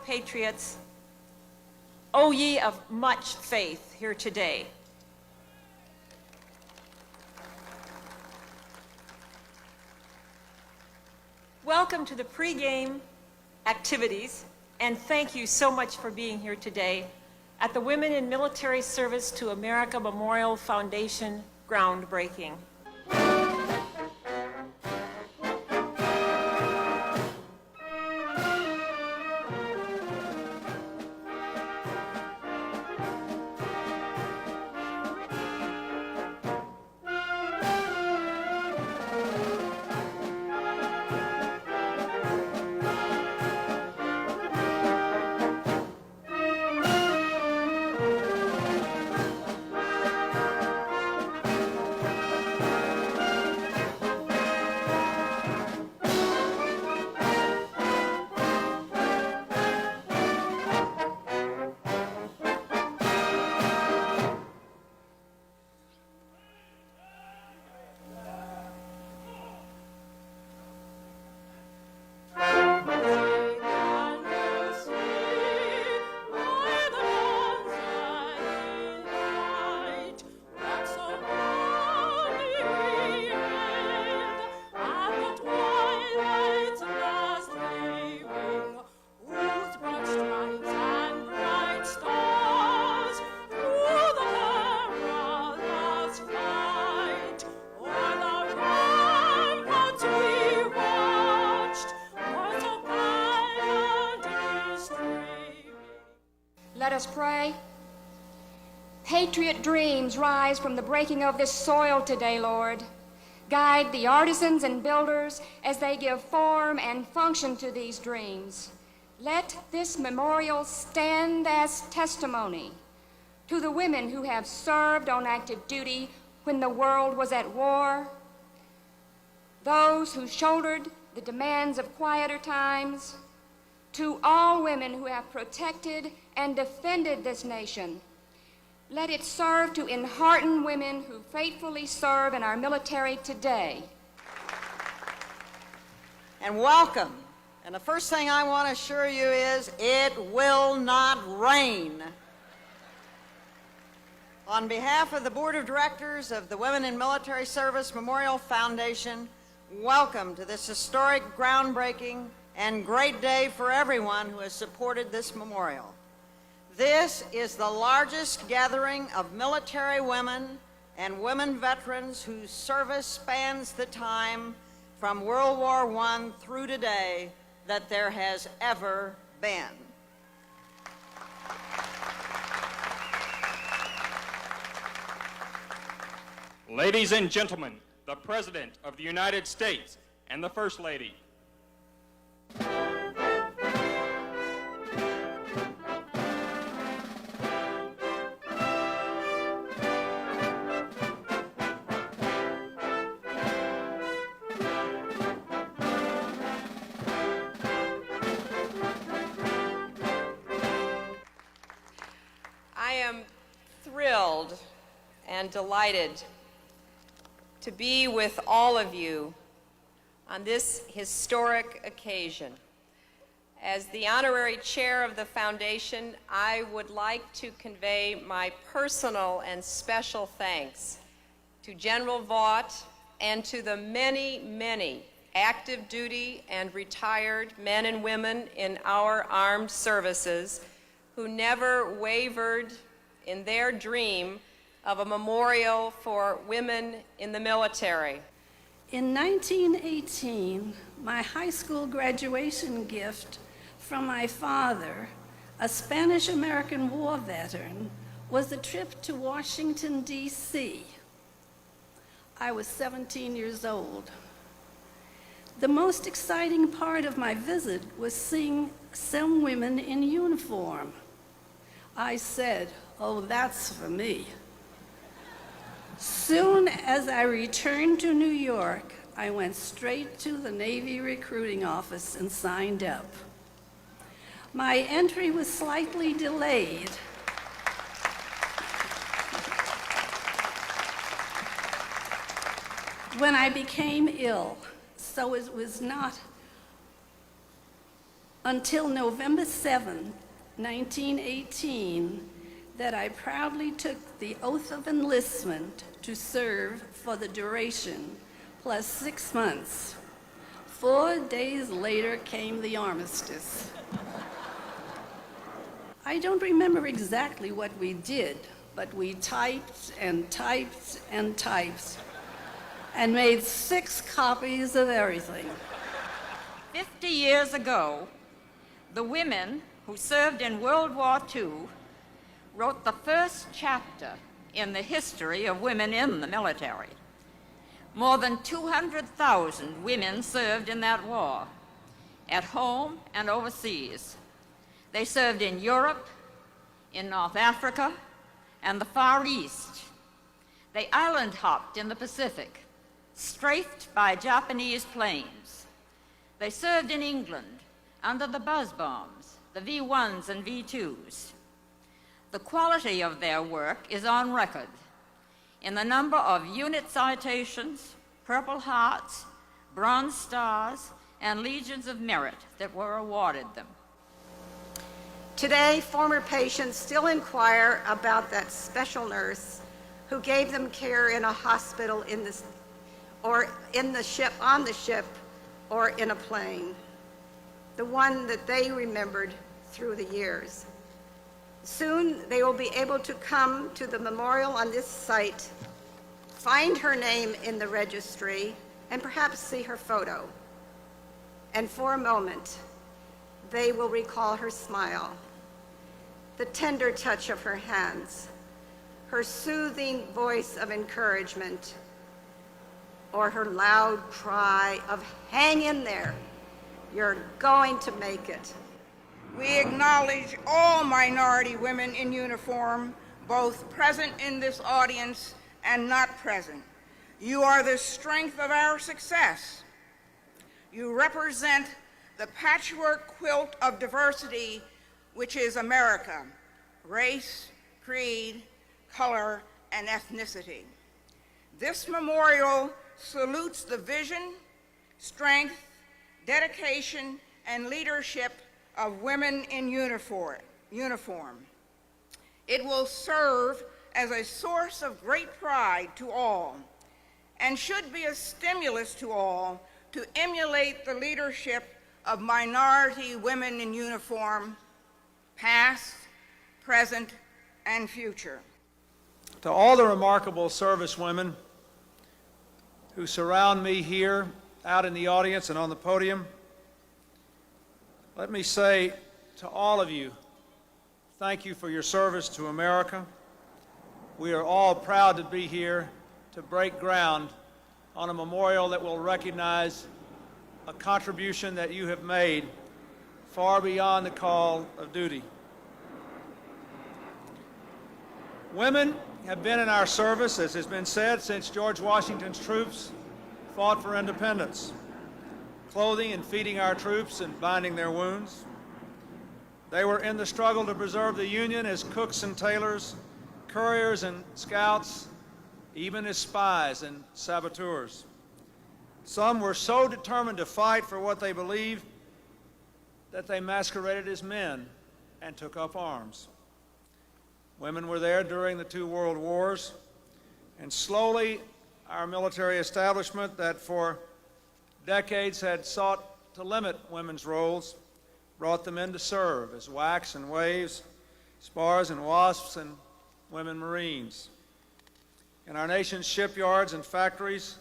patriots, O ye of much faith here today. Welcome to the pregame activities, and thank you so much for being here today at the Women in Military Service to America Memorial Foundation groundbreaking. Let us pray. Patriot dreams rise from the breaking of this soil today, Lord. Guide the artisans and builders as they give form and function to these dreams. Let this memorial stand as testimony to the women who have served on active duty when the world was at war, those who shouldered the demands of quieter times, to all women who have protected and defended this nation. Let it serve to enhearten women who faithfully serve in our military today. And welcome. And the first thing I want to assure you is it will not rain. On behalf of the Board of Directors of the Women in Military Service Memorial Foundation, welcome to this historic, groundbreaking, and great day for everyone who has supported this memorial. This is the largest gathering of military women and women veterans whose service spans the time from World War I through today that there has ever been. Ladies and gentlemen, the President of the United States and the First Lady. I am thrilled and delighted to be with all of you on this historic occasion. As the honorary chair of the foundation, I would like to convey my personal and special thanks to General Vaught and to the many, many active duty and retired men and women in our armed services who never wavered in their dream of a memorial for women in the military. In 1918, my high school graduation gift from my father, a Spanish-American war veteran, was a trip to Washington, D.C. I was 17 years old. The most exciting part of my visit was seeing some women in uniform. I said, "Oh, that's for me." Soon as I returned to New York, I went straight to the Navy recruiting office and signed up. My entry was slightly delayed when I became ill, so it was not until November 7, 1918, that I proudly took the oath of enlistment to serve for the duration, plus 6 months. 4 days later came the armistice. I don't remember exactly what we did, but we typed and typed and typed and made 6 copies of everything. 50 years ago, the women who served in World War II wrote the first chapter in the history of women in the military. More than 200,000 women served in that war, at home and overseas. They served in Europe, in North Africa, and the Far East. They island hopped in the Pacific, strafed by Japanese planes. They served in England under the buzz bombs, the V-1s and V-2s. The quality of their work is on record in the number of unit citations, Purple Hearts, Bronze Stars, and Legions of Merit that were awarded them. Today, former patients still inquire about that special nurse who gave them care in a hospital or in the ship, on the ship, or in a plane, the one that they remembered through the years. Soon, they will be able to come to the memorial on this site, find her name in the registry, and perhaps see her photo. And for a moment, they will recall her smile, the tender touch of her hands, her soothing voice of encouragement, or her loud cry of, "Hang in there, you're going to make it." We acknowledge all minority women in uniform, both present in this audience and not present. You are the strength of our success. You represent the patchwork quilt of diversity which is America: race, creed, color, and ethnicity. This memorial salutes the vision, strength, dedication, and leadership of women in uniform. It will serve as a source of great pride to all and should be a stimulus to all to emulate the leadership of minority women in uniform, past, present, and future. To all the remarkable service women who surround me here, out in the audience and on the podium, let me say to all of you, thank you for your service to America. We are all proud to be here to break ground on a memorial that will recognize a contribution that you have made far beyond the call of duty. Women have been in our service, as has been said, since George Washington's troops fought for independence, clothing and feeding our troops and binding their wounds. They were in the struggle to preserve the Union as cooks and tailors, couriers and scouts, even as spies and saboteurs. Some were so determined to fight for what they believed that they masqueraded as men and took up arms. Women were there during the 2 world wars, and slowly our military establishment that for decades had sought to limit women's roles brought them in to serve as WACs and WAVES, SPARs and WASPs, and women Marines. In our nation's shipyards and factories,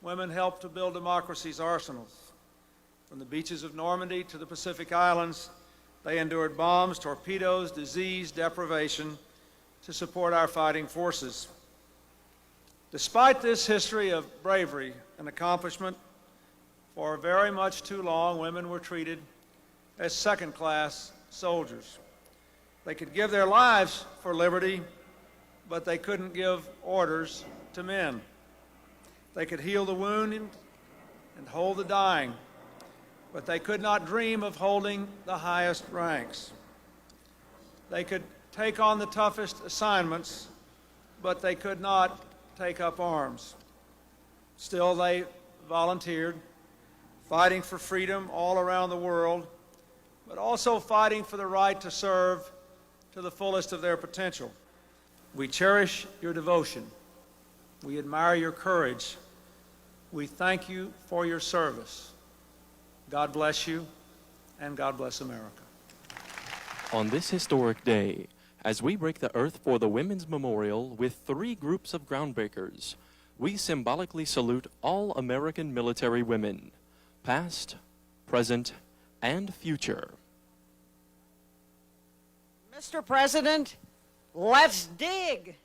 women helped to build democracy's arsenals. From the beaches of Normandy to the Pacific Islands, they endured bombs, torpedoes, disease, deprivation to support our fighting forces. Despite this history of bravery and accomplishment, for very much too long, women were treated as second-class soldiers. They could give their lives for liberty, but they couldn't give orders to men. They could heal the wounded and hold the dying, but they could not dream of holding the highest ranks. They could take on the toughest assignments, but they could not take up arms. Still, they volunteered, fighting for freedom all around the world, but also fighting for the right to serve to the fullest of their potential. We cherish your devotion. We admire your courage. We thank you for your service. God bless you, and God bless America. On this historic day, as we break the earth for the Women's Memorial with 3 groups of groundbreakers, we symbolically salute all American military women, past, present, and future. Mr. President, let's dig.